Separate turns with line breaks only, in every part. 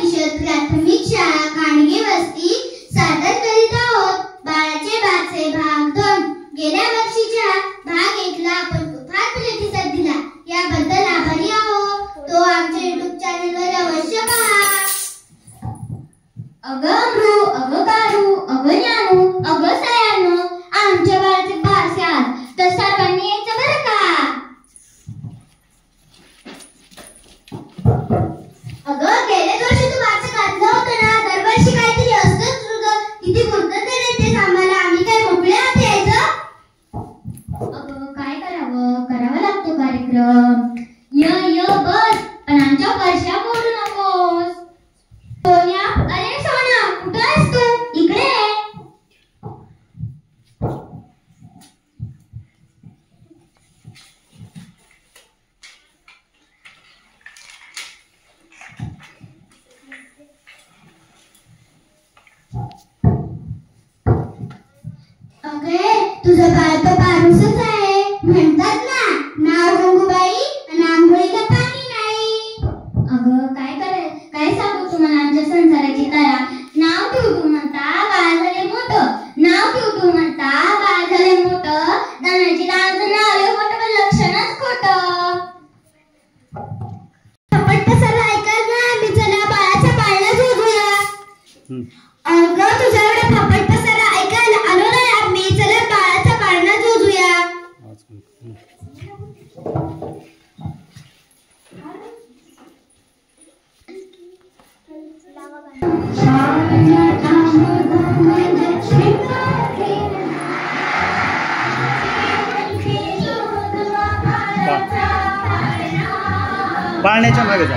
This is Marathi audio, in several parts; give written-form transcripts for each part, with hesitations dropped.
परिषद प्राथमिक शाळा खांडगे वस्ती सादर करीत आहोत बाळाचे बाचे भाग 2. गेल्या वर्षीच्या भाग 1 ला आपण फार प्रतिसाद दिला, याबद्दल आभारी आहोत. तो आमच्या YouTube चॅनलवर अवश्य पहा. अगं अमरू, अगं कारू, अगं ज्ञानू, अगं सयानू, आमच्या बाळाचे बारसे आज तर सर्वांनी यायचं बरं का. अगं गेल्याच वर्षी तू बारसं घातलं होतं ना, दरवर्षी काहीतरी असतंच तुझं. किती पूर्तता देतेस आम्हाला, आम्ही काय मोकळे हात यायचं. अगं काय करावं, करावा लागतो कार्यक्रम. य बस, पण आमच्या वर्षा बोलू नकोस. सोन्या, अरे सोन्या, कुठं आहेस तू? इकडे ये. अगे तुझं बाळ तर बारूसच आहे. म्हणतात ना, नाव गंगूबाई आणि आंघोळीला पाणी नाही. अगं काय सांगू तुम्हाला आमच्या संसाराची तारा. नाव ठेवू म्हणता बाळ झाले मोठं, नाव ठेवू म्हणता बाळ झाले मोठं. दानाची दानाचं नाव आहे मोठं, पण लक्षणच खोटं. आपण तसं ऐकत ना, मी चला बाळाच्या पाळण्यात झोपूया. अगं तुझ्या एवढ्या फापट पसारा ऐकायला आलो ना यार मी. चला बाळाच्या पाळण्यात झोपूया.
पाळण्याच्या मागे जा.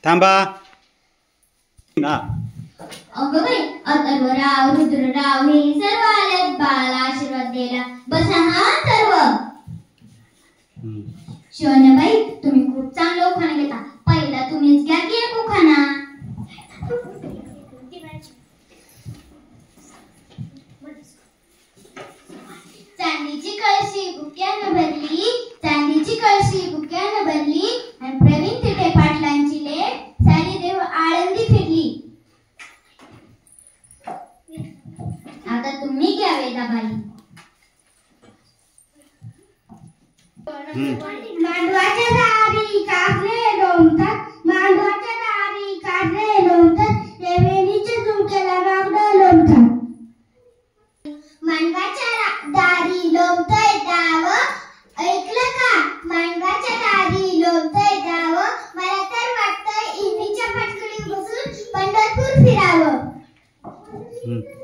थांबा ना.
अगं बाई, अथर्वराव, रुद्रराव हे सर्व आलेत बाळाला आशीर्वाद द्यायला. बसा हा सर्व. शिवण्याबाई, तुम्ही खूप चांगला उखाणा घेता. पहिला तुम्हीच घ्या की एक उखाणा. चांदीची कळशी बुक्यानं भरली, चांदीची कळशी बुक्यानं भरली, आणि प्रवीण तिथे पाटलांची लेक सारी देव आळंदी फिरली. आता तुम्ही घ्या वेदाबाई. मांडवाच्या दारी कासरे लोंबतात, मांडवाच्या दारी कासरे लोंबतात, रेवणीच्या झुमक्याला मागणं लोंबतात. मांडवाच्या दारी लोंबतय गाव, ऐकलं का? मांडवाच्या दारी लोंबतय गाव, मला तर वाटतंय इल्मीच्या पटकडी बसून पंढरपूर फिरावं.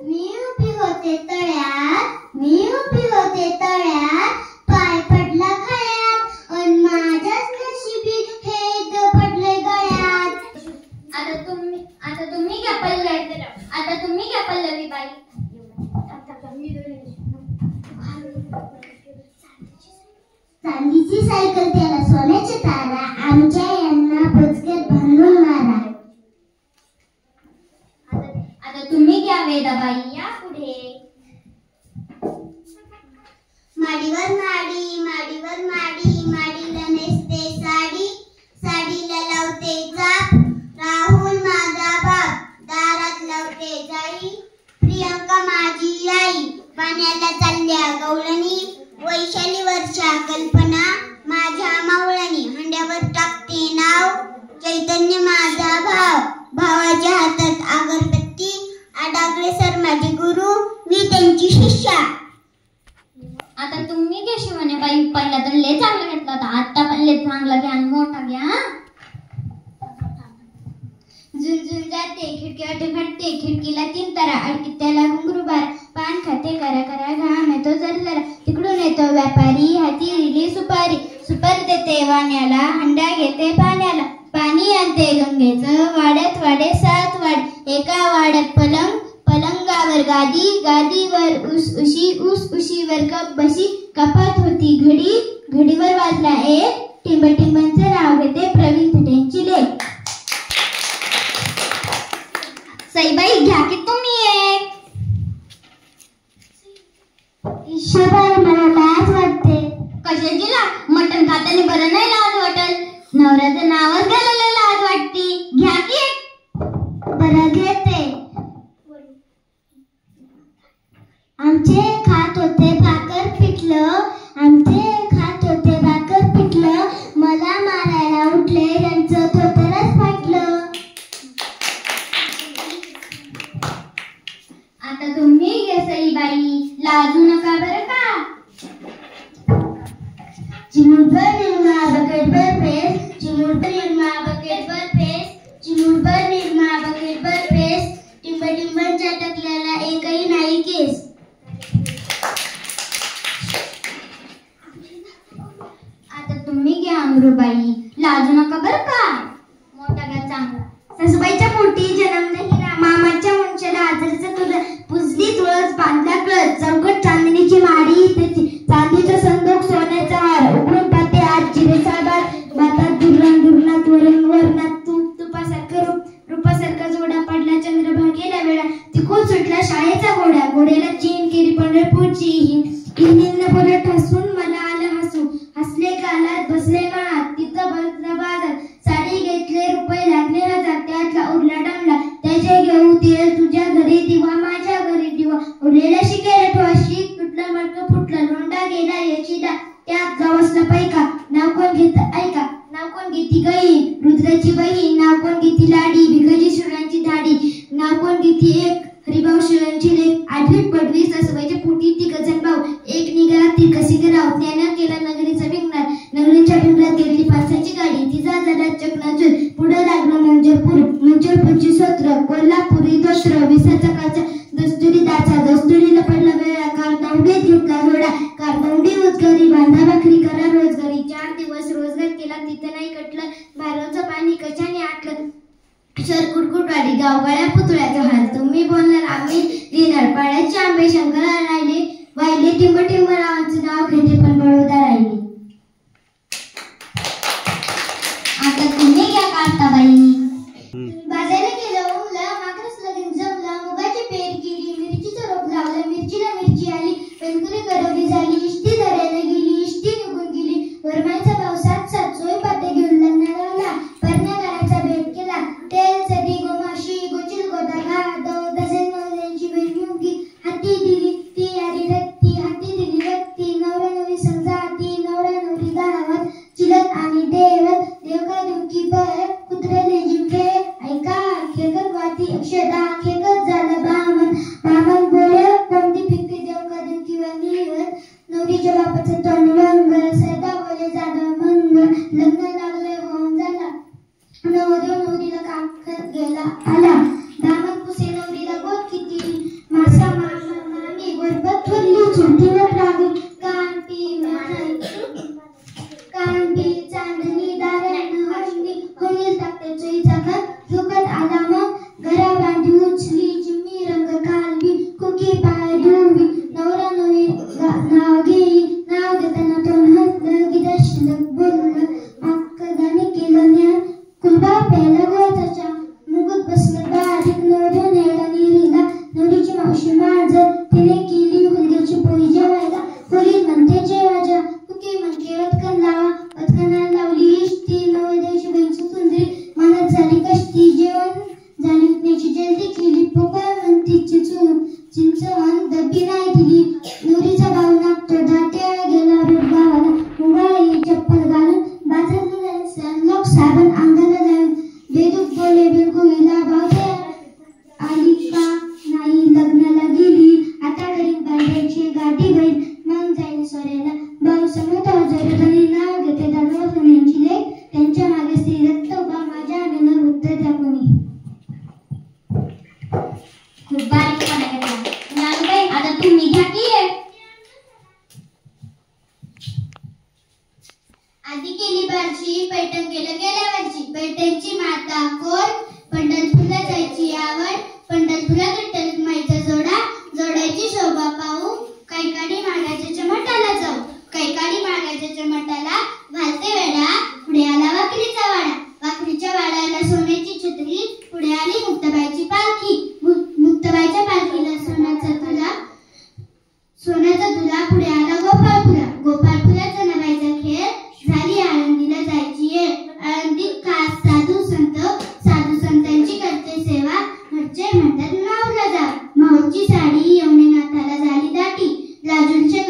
मी उभी होते तळ्यात, मी उभी होते तळ्यात, पाय पडला खळ्यात, अन माझ्याच नशिबी हे पडले गळ्यात. आता तुम्ही घ्या पल्लवी. आता तुम्ही घ्या पल्लवी बाई. चांदीची सायकल त्याला सोन्याच्या तारा, आमच्या यांना बुचक्यात बांधून मारा. आता तुम्ही घ्या वेदाबाई. या पुढे. माडीवर माडी, माडीवर माडी, माडीला नेसते साडी, साडीला लावते चाप, राहुल माझा बाप, दारात लावते जाई, प्रियंका माझी आई, पाण्याला चालल्या गवळणी, वैशाली वर्षा कल्पना, माझ्या मावळणी, हंड्यावर टाकते नाव, चैतन्य माझा भाव, भावाच्या हातात अगरबत्ती, आडागळे सर माझे गुरु, मी त्यांची शिष्या. आता तुम्ही घ्या शिवण्याबाई. पहिला तर लय चांगला घेतला होता, आता पण लय चांगला घ्या आणि मोठा घ्या. झुंझुन जाते खिडकीवाटे फटते, खिडकीला 3 तारा, अडकीत त्याला घुंगरू बारा, पान खाते करा करा, घाम येतो जरा, तिकडून येतो व्यापारी, हाती दिली सुपारी, सुपारी देते वाण्याला, हंडा घेते पाण्याला, पाणी आणते गंगेचं, वाड्यात वाडे 7 वाड, एका वाड्यात पलंग, पलंगावर गादी, गादीवर ऊस उशी, ऊस उशीवर कप बशी, कपात होती घडी, घडीवर वाजला एक, टिंब टिंबांचे नाव घेते प्रवीण थिटेंची लेक. सईबाई घ्या की तुम्ही एक. ईशाबाई, मला लाज वाटते. कशाची लाज? मटण खाताना बरं नाही लाज वाटल. नवऱ्याचं नावच घ्यायला लाज वाटती. घ्या की एक. बरं घेते. आमचे खात होते भाकर पिठलं, आमचे खात होते भाकर पिठलं, मला मारायला उठले, यांचं थोतरच फाटलं. आता तुम्ही घ्या सईबाई. लाजू नका बरं का. चिमूटभर निरमा बकेटभर फेस, चिमूटभर निरमा बकेटभर फेस, चिमूटभर निरमा बकेटभर फेस, टिंब टिंबांच्या टकल्याला एकही नाही केस. आता तुम्ही घ्या अमरूबाई, लाजू नका बरं का. मोठा घ्या चांगला. सासूबाईच्या पोटी जन्मला हिरा, मामाच्या मुंच्याला आजरचा तुला, पुजली तुळस बांधला कळस, चौकट चांदणीची माडी त्याची, चांदीचा संदूक सोन्याचा हार, उघडून पाहते आज चिरेसादार, भातात दुर्नात वरण वरणात तूप, तुपासारखं रूपासारखा जोडा पडला चंद्रभागेला वेळा, तिकून सुटला शाळेचा घोडा, घोड्याला चीन केली पंढरपूरची हिंदीनं परत हसून मला आलं हसू, हसले गालात बसले मनात, तिथं बसला बाजार, साडी घेतले रुपये लागले हजार, त्यातला उरला डमला, त्याचे घेऊ तेल तुझ्या घरी दिवा माझ्या घरी दिवा, उरलेला शिकेला ठोशी, तुटला मडकं फुटलं, लोंडा गेला यचिदा, त्यात गावसला पैका, नाव कोण घेत ऐका, नाव कोण घेती गई, रुद्राची बहीण, नाव कोण घेती लाडी, भिकाजी शिवरांची धाडी, नाव कोण घेती एक, हरिभाऊ शिवरांची लेक, आठवीत पडवी सासूबाईच्या पोटी ती गजन भाऊ, एक निघाला ती कशी कराव, त्यानं केला नगरीचा भिंगणार, नगरीच्या भिंगरात गेली पारसाची गाडी, तिचा झाला चकनाचूर, पुढे लागलं मंजरपूरची सोत्र, कोल्हापुरी दोस्त्र, विसाचा काचा, दस्तुरी दाचा, दस्तुरीला पडला वेळा, कारदौडीत घेतला जोडा, कारदौडी उजगारी, बांधा भाकरी करा रोजगारी, 4 दिवस रोजगार केला तिथं नाही कटलं, बाराचं पाणी कशाने आटलं, शर कुटकुटवाडी, गावगाड्या पुतळ्याचा हाल, तुम्ही बोलणार आम्ही लिहिणार, पाण्याचे आंबे शंकराला राहिले, वाहिले टिंब टिंब रावांचं नाव घेते पण बडोदा राहिले. आता तुम्ही घ्या कांताबाई. बाजारला गेलं ओमला, माकरस लगीन जमला, मुगाची पेर केली, मिरचीचं रोप लावलं, मिरचीला मिरची आली, पेनकुली करवली झाली, इष्टी धरायला गेली, इष्टी निघून गेली, वरमाईचा भाव 7 सोय पाते घेऊन लग्नाला आला, परण्यागाराचा भेट केला, तेल सदी गोमाशी गोचिल गोदागा, 2 डझन नवऱ्यांची वेगवेगळी, हाती दिली ती यारी रत्ती, हाती दिली रत्ती, नवरा नवरी समजा हाती, नवरा नवरी गावात, चिलत आणि देवत, देवका देवकी पर, कुत्रे जिंके, ऐका खेकत वाती अक्षदा, खेकत झालं बामन बोल, कोणती पिकते देवका देवकी वाणीवर, नवरीच्या बापाचं तोंड वंग, सदा बोले जादा मंग, लग्न लागले होऊन झाला, नवदेव नवरीला काखत गेला आला, दामन पुसे नवरीला गोत किती, मासा मामी गोरबत थोरली, चुलतीवर लागून कांटी चांदणी दारानं हसली, होईल टाकते चोईचा खत, झुकत आला मग घरा बांधी उचली, चिमणी रंग कालवी, कुकी पाय धुवी, नवरा नवरी नाव घेई, नाव घेताना तोंड हसलं, गिदा शिल्लक बोललं, अक्कदाने केलं ज्ञान, कुलबा प्यायला गोताच्या, मुगत बसलं बारीक, नवऱ्या नेला निरीला, नवरीची मावशी माजर, तिने केली हुलग्याची पोळी जेवायला, होळी म्हणते जेवाजा, कुकी म्हणते वतकन लावा, वतकनाला लावली इष्टी, नवरदेवाची बहीणची सुंदरी, मनात झाली कष्टी, जेवण झाली उठण्याची जल्दी केली, पोकळ म्हणती चिंचवण डब्बी नाही दिली, नवरीचा भाऊ नागतो दात्या गेला रोड गावाला, मुगाळी चप्पल घालून, बाजारला सनलॉक साबण अंगाला लावून, बेदूक बोले बिलकुलीला भाव आली का नाही, लग्नाला गेली, आता घरी बांधायची गाठी बैल, मग जाईल सोऱ्याला, भाऊ समोर जरुरी, नाव घेते दादा सोन्यांची लेक, त्यांच्या मागे स्त्री रक्त उभा, माझ्या आलेलं वृत्त द्या कोणी. खूप बारीकपणा घेतला. नानबाई आता तुम्ही घ्या की. आधी केली बारशी, पैठण केलं गेल्या वर्षी, पैठणची माता कोण, पंढरपूरला जायची आवड, पंढरपूरला विठ्ठल माईचा जोडा, जोडायची शोभा पाहू, कैकाडी महाराजाच्या मठाला जाऊ, कैकाडी महाराजाच्या मठाला घालते वेळा, पुढे आला वाकरीचा वाडा, वाकरीच्या वाड्याला सोन्याची छत्री, पुढे आली मुक्ताबाईची पालखी, मुक्ताबाईच्या पालखीला सोन्याचा तुला, पुढे आला गोपाळपुरा, गोपाळपुराचा नवायचा खेळ, झाली आळंदीला जायची येळ, आळंदीत साधू संतांची करते सेवा, घरचे म्हणतात माऊला जा, माऊची साडी यमुनेनाथाला झाली दाटी, लाजूनचे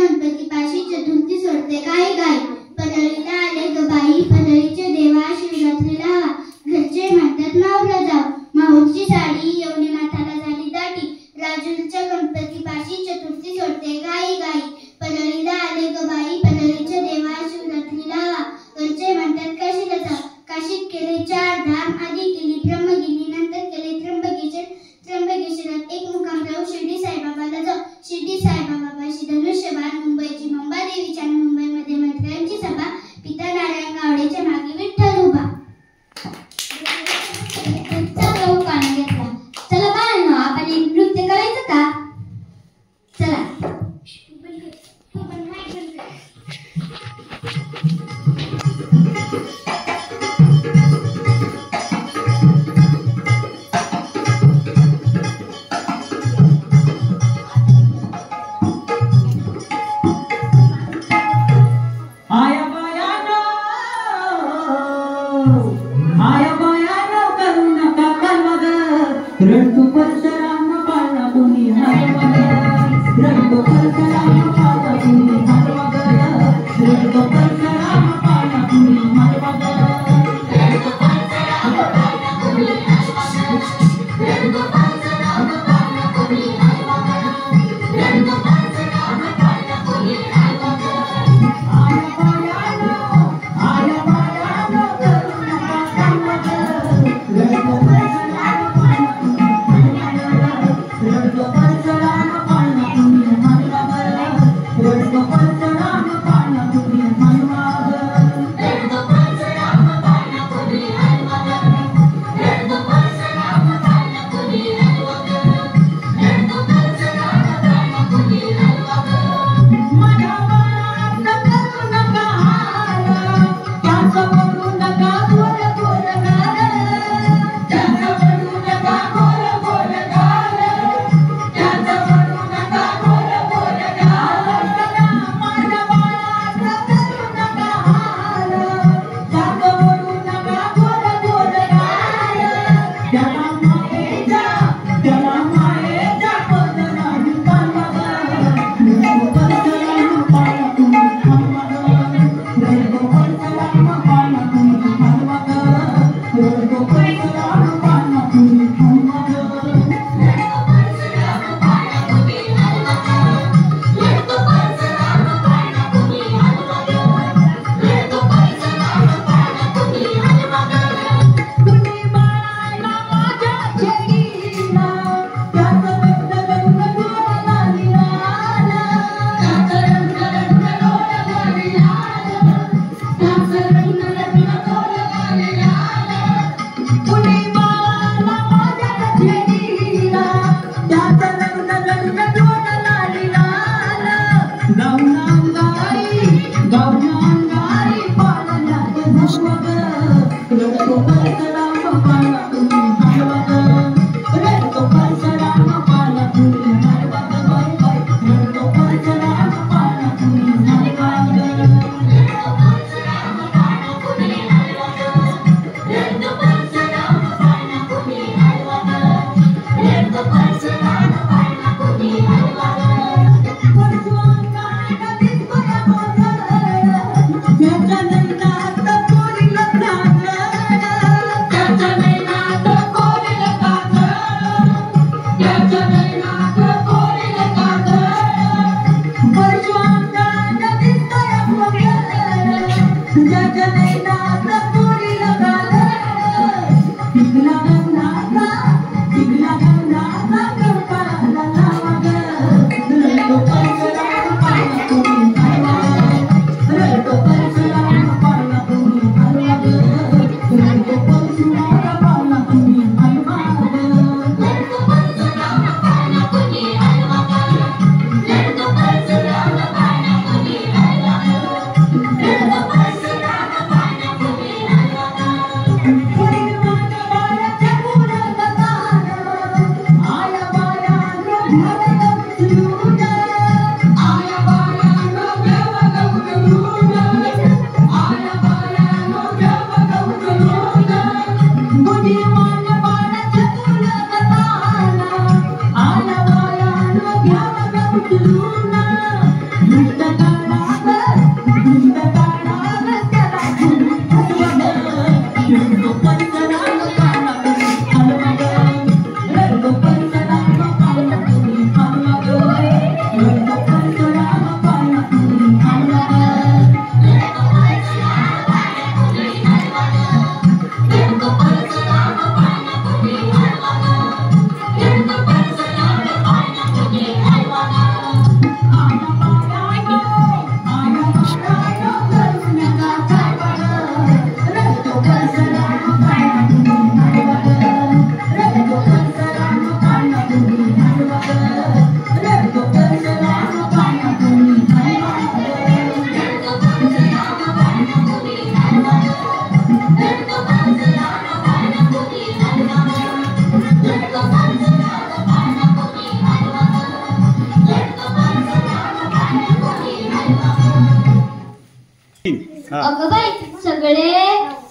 अगं बाई, सगळे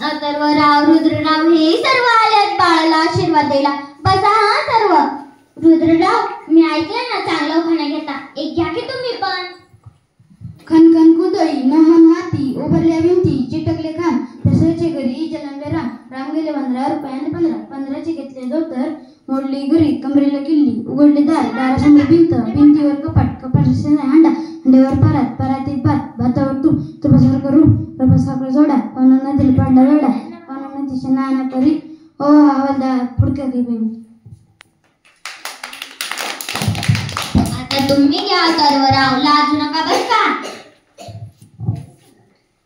अथर्वराव, रुद्रराव हे सर्व आलेत बाळाला आशीर्वाद द्यायला. बसा हा सर्व. रुद्रराव, मी ऐकलं ना चांगलं उखाणा घेता, एक घ्या की तुम्ही पण.
खनखन कुदळी, नमन माती, उभरल्या भिंती, चिटकले खान, दसऱ्याचे घरी जलमले राम. राम गेले 15 रुपयाने 15चे घेतले धोतर, मोडली घरी, कमरेला किल्ली, उघडले दार, दारासमोर भिंत, भिंतीवर कपाट, कपाटाचे हांडा, हांड्यावर परात, परातीत भात, भातावर तूप, तुपासारखं रूप, रपासारखं जोडा, पाहुणा नदीला पाडला वेडा, पाहुणा नदीच्या नाना तरी ओ हवालदार फुडक्या घेऊन.
आता तुम्ही घ्या अथर्वराव, लाजू नका बस का.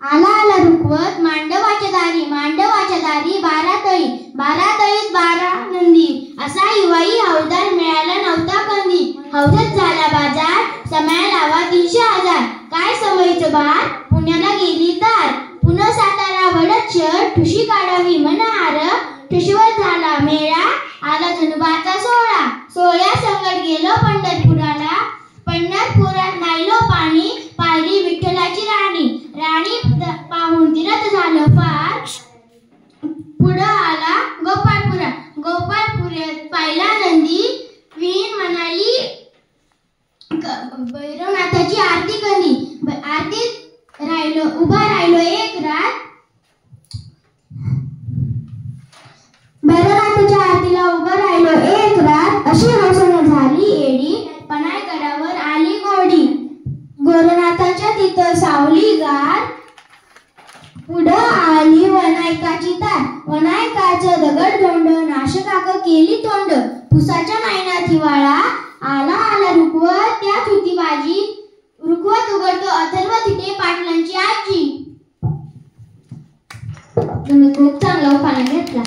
आला आला रुखवत मांडवाच्या दारी, मांडवाच्या दारी 12 तळी, 12 तळीत 12 नंदी, असा युवाई हौदार मिळाला नव्हता कंदी. हौदात झाला बाजार, समय लावा 300,000. काय समयचं बार, पुण्याला गेली तार, पुन्हा सातारा वडच्चर, ठुशी काढावी मनहार, ठुशीवर झाला मेळा, आला धनुबाचा सोहळा. सोहळ्या संगत गेलो पंढरपुराला, पंढरपुरात नायलो पाणी, पाहिली विठ्ठलाची राणी, राणी पाहून तीरथ झालं फार. पुढं आला गोपाळपुरात, गोपाळपुरात पाहिला नंदी, वीण म्हणाली भैरवनाथाची आरती कंदी. आरतीत उभा राहिलो एक रात, भैरवनाथाच्या आरतीला उभा राहिलो एक रात, अशी हौसना झाली एडी, पणायगडावर आली गोडी, गोरनाथाच्या तिथं सावली गार. पुढं आली वनायकाची तार, वनायकाचं दगड धोंड, नाशकाक केली तोंड, पुसाच्या महिन्यात हिवाळा, आला आला रुखवत त्यात होती बाजी, रुखवत उघडतो अथर्व तिथे पाटलांची आजी. तुम्ही खूप चांगला उखाणा घेतला.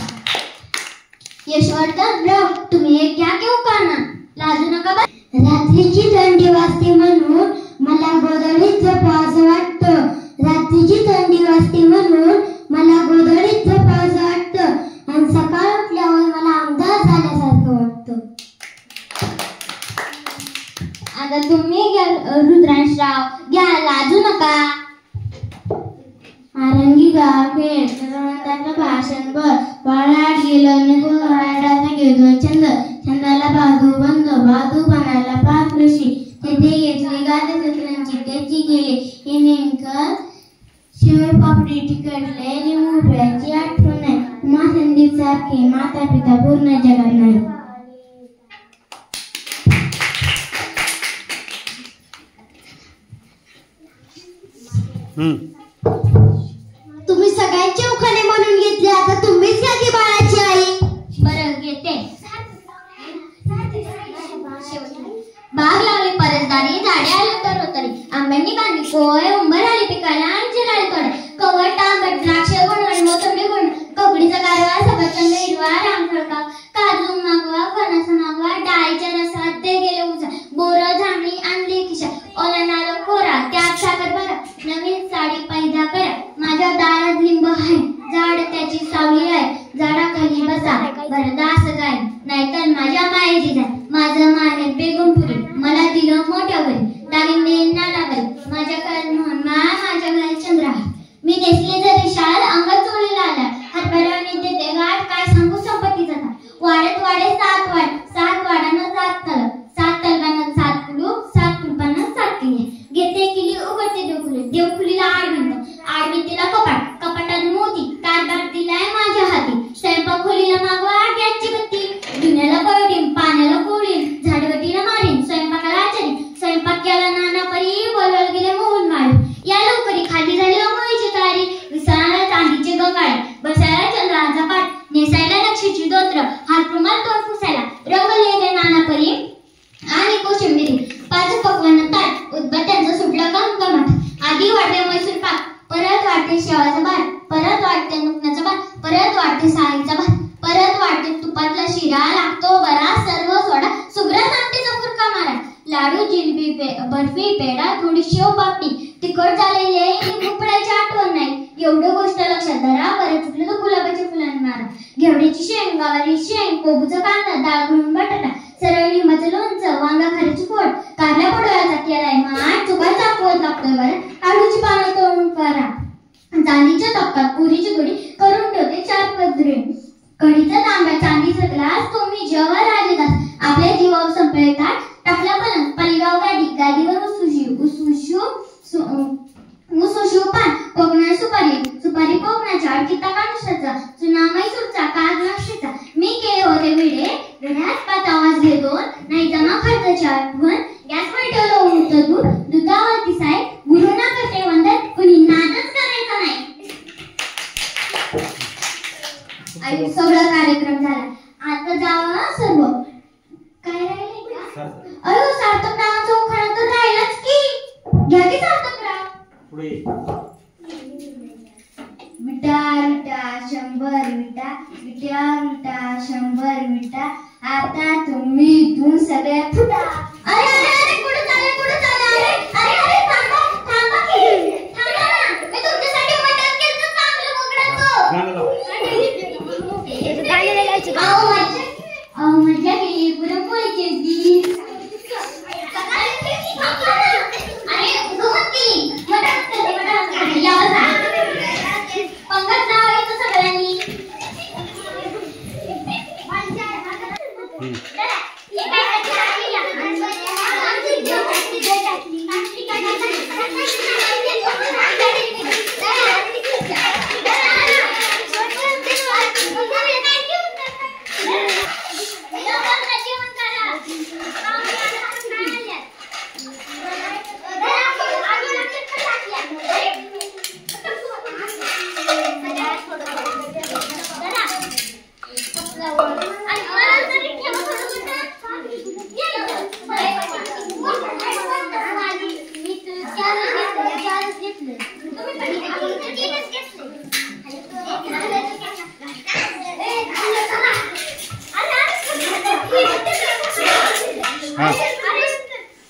यशवर्धनराव, तुम्ही एक घ्या की उखाणा, लाजू नका बा. रात्रीची थंडी वाजते म्हणून मला गोधडीत झोपावं असं वाटतं, रात्रीची थंडी वाजते म्हणून मला रंगीचा खेळ रंगाचं भाषण बाळाट गेलं निघून रायडाचा घेतो छंद छंदाला बाजू बनायला पाच ऋषी तेथे घेतली गाते सत्रांची त्याची गेली हे नेमकं शिवाय पापडी तिकडले लिंबूची आठवण आहे उमा संदीप सारखे माता पिता पूर्ण जगात नाही.
तुम्ही सगळ्यांचे उखाणे म्हणून घेतले, आता तुम्हीच घ्या की बाळाची आई.
बरं घेते. बाग लावली परसदारी झाडे आले तर आंब्यांनी बांधली कोय उंबर आली पिकाला आणि जिराळी तोडे कवट आंबट द्राक्ष गुणवण मोसंबी गुण कपडीचा गारवा सफरचंद हिरवा रामफळका काजू मागवा फणस मागवा डाळीच्या रसात ते गेले उजा बोर जांभळी आणली खिशा ओलांडला कोरा त्यात साखर भरा नवीन साडी पैदा करा माझ्या दारात लिंब आहे झाड त्याची सावली आहे झाडाखाली बसा भरदास गाय नाहीतर माझ्या मायेची जाय माझं माहेर बेगमपुरी मला दिलं मोठ्या घरी दागिने नालावरी माझ्या घरात मोहन माझ्या घरात चंद्र आहे मी नेसले जरी शाल अंगात चोळीला आला हरभऱ्याने देते गाठ काय सांगू संपत्तीचा वाढत वाढे सात वाडानं सात तलवानं सात कुलूप सात कुलपानं सात किल्ले घेते किल्ली उघडते देवखुलीला आड भिंतीला कपाटात मोती कारभार दिलाय माझ्या हाती स्वयंपाक खोलीला मागवा गॅसची बत्ती धुण्याला पळटीन पाण्याला कोळीन झाडवटीला मारीन स्वयंपाकाला आचारी स्वयंपाक केला नाना परी बोलवायला गेले मोहन माळी या लवकरी खाली झाली अंघोळीची तयारी विसरायला चांदीचे गंगाळे बसायला चंद्राचा पाठ नेसायला नक्षीची दोत्र हात रुमाल तोंड पुसायला रंगले नाना परी आणि कोशिंबिरी पाच पकवान ताट उदबत्त्यांचा सुटला गमगमाट आधी वाटते मैसूर पाक परत वाटते शेवाचा भात परत वाटते नुकण्याचा भात परत वाटते साळीचा भात परत वाटते तुपातला शिरा लागतो बरा सर्व सोडा सुग्रास आमटीचा फुरका मारा लाडू जिलबी बर्फी पेढा थोडी शेव पापडी तिखट झालेली आहे कुपड्याची आठवण नाही एवढं गोष्ट लक्षात धरा बरं चुकलं तर गुलाबाच्या फुलांनी मारा घेवड्याची शेंग गवारी शेंग कोबूचा कांदा डाळ घालून बटाटा सरळ लिंबाचं लोणचं वांगा खारीची फोड कारल्या पडव्याचा केलाय माठ चुका चाकवत लागतोय बरं आळूची पानं तळून करा चांदीच्या तपकात पुरीची कढी करून ठेवते 4 पदरे कढीचा तांब्या चांदीचा ग्लास तुम्ही जेव्हा राजदास आपल्या जीवावर संपले ताट टाकला पलंग पलगाव गादीवर उसुशू पान कोकणा सुपारी कोकणाच्या अडकिता कानुसाचा चुना मैसूरचा काज नाशिकचा मी केले होते विडे घड्यात पात आवाज घेतो नाही जमा खर्चाची आठवण गॅसवर ठेवलं होतं दूध दुधावरती साय गुरुना करते वंदन कुणी नादच करायचा नाही. आई सगळा कार्यक्रम झाला आता जावा सर्व काय राहिले का अयो सार्थक नावाचा उखाणा तर राहिलाच की घ्या की सार्थक राव
पुढे
विटा विटा 100 विटा विटा विटा 100 विटा आता तुम्ही इथून सगळे फुटा. अरे अरे अरे कुठे चालले अरे थांबा ना मी तुमच्यासाठी मटण केलं चांगलं मोकळाचं मजा केली पुरणपोळी केली अरे गमत केली पंगत लावायचं सगळ्यांनी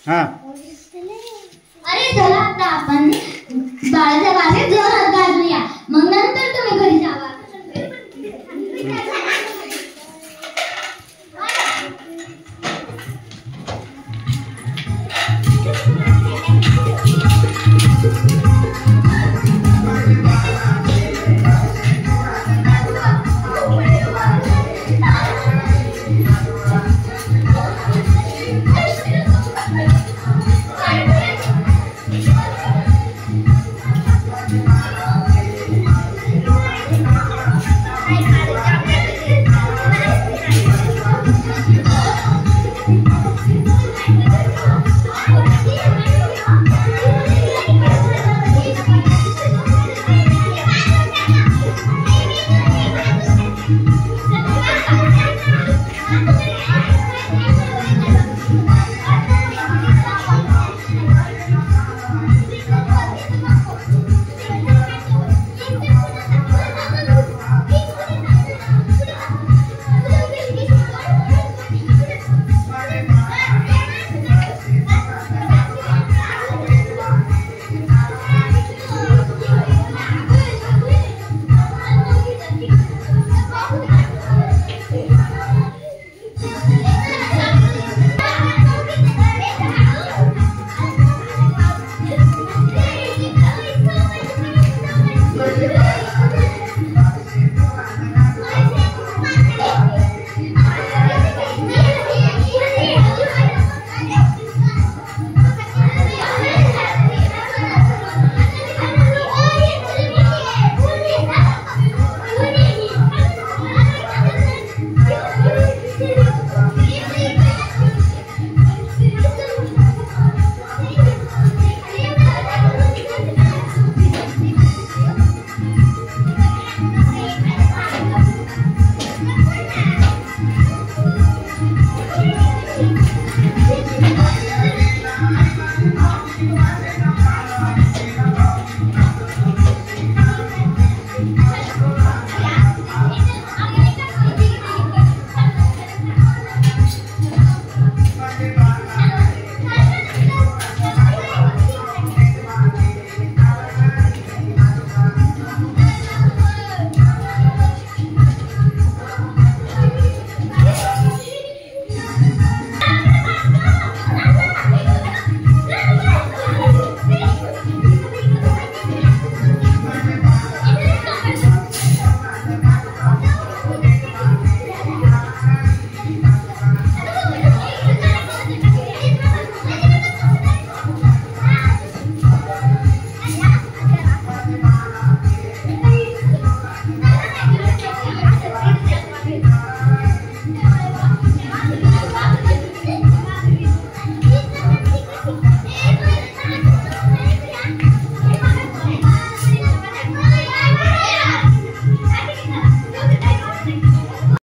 हाँ